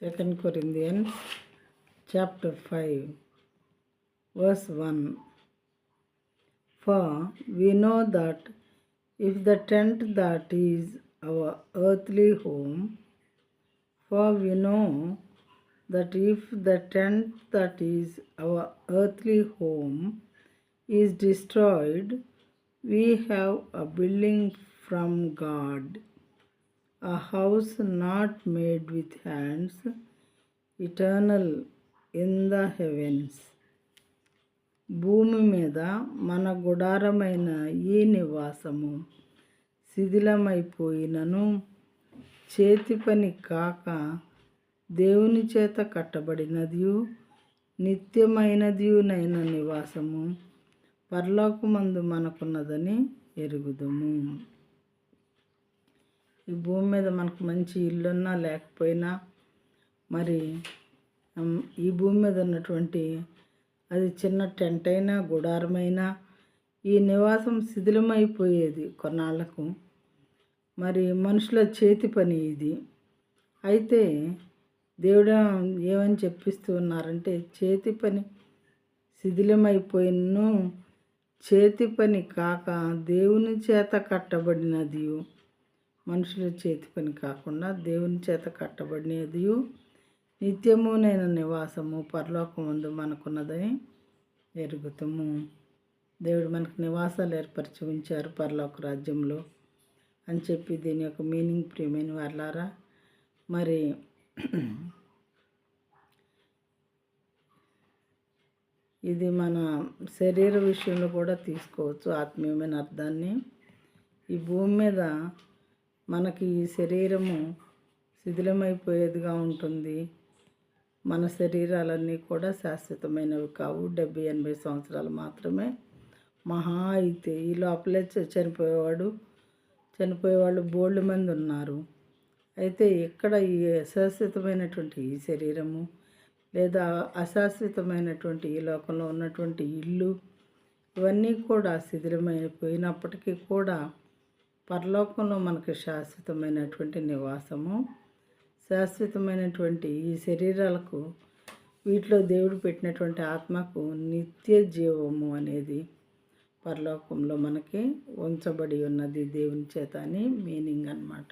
2 Corinthians chapter 5 verse 1. For we know that if the tent that is our earthly home, for we know that if the tent that is our earthly home is destroyed, we have a building from God, a house not made with hands, eternal in the heavens. భూమి మీద మన గుడారమైన ఈ నివాసము శిథిలమైపోయినను చేతి పని కాక దేవుని చేత కట్టబడినదియు నిత్యమైనదియునైన నివాసము పరలోకమందు మనకున్నదని ఎరుగుదుము. ఈ భూమి మీద మనకు మంచి ఇల్లున్నా లేకపోయినా, మరి ఈ భూమి మీద ఉన్నటువంటి అది చిన్న టెంట్ అయినా గుడారమైనా ఈ నివాసం శిథిలమైపోయేది కొన్నాళ్లకు. మరి మనుషుల చేతి పని ఇది. అయితే దేవుడు ఏమని చెప్పిస్తూ ఉన్నారంటే, చేతి పని శిథిలమైపోయినను చేతి పని కాక దేవుని చేత కట్టబడినది, మనుషుల చేతి పని కాకుండా దేవుని చేత కట్టబడినది నిత్యమునైన నివాసము పరలోకమందు మనకున్నదని ఎరుగుతాము. దేవుడు మనకు నివాసాలు ఏర్పరిచి ఉంచారు పరలోక రాజ్యంలో అని చెప్పి దీని యొక్క మీనింగ్ ప్రియమైన వాళ్ళారా. మరి ఇది మన శరీర విషయంలో కూడా తీసుకోవచ్చు ఆత్మీయమైన అర్థాన్ని. ఈ భూమి మీద మనకి ఈ శరీరము శిథిలమైపోయేదిగా ఉంటుంది. మన శరీరాలన్నీ కూడా శాశ్వతమైనవి కావు. 70-80 సంవత్సరాలు మాత్రమే మహా అయితే. ఈ లోపలే చనిపోయేవాళ్ళు బోల్డ్ మంది ఉన్నారు. అయితే ఇక్కడ ఈ అశాశ్వతమైనటువంటి ఈ శరీరము లేదా అశాశ్వతమైనటువంటి ఈ లోకంలో ఉన్నటువంటి ఇల్లు ఇవన్నీ కూడా శిథిలమైపోయినప్పటికీ కూడా పరలోకంలో మనకు శాశ్వతమైనటువంటి నివాసము, శాశ్వతమైనటువంటి ఈ శరీరాలకు వీటిలో దేవుడు పెట్టినటువంటి ఆత్మకు నిత్య జీవము అనేది పరలోకంలో మనకి ఉంచబడి ఉన్నది దేవుని చేత అని మీనింగ్ అన్నమాట.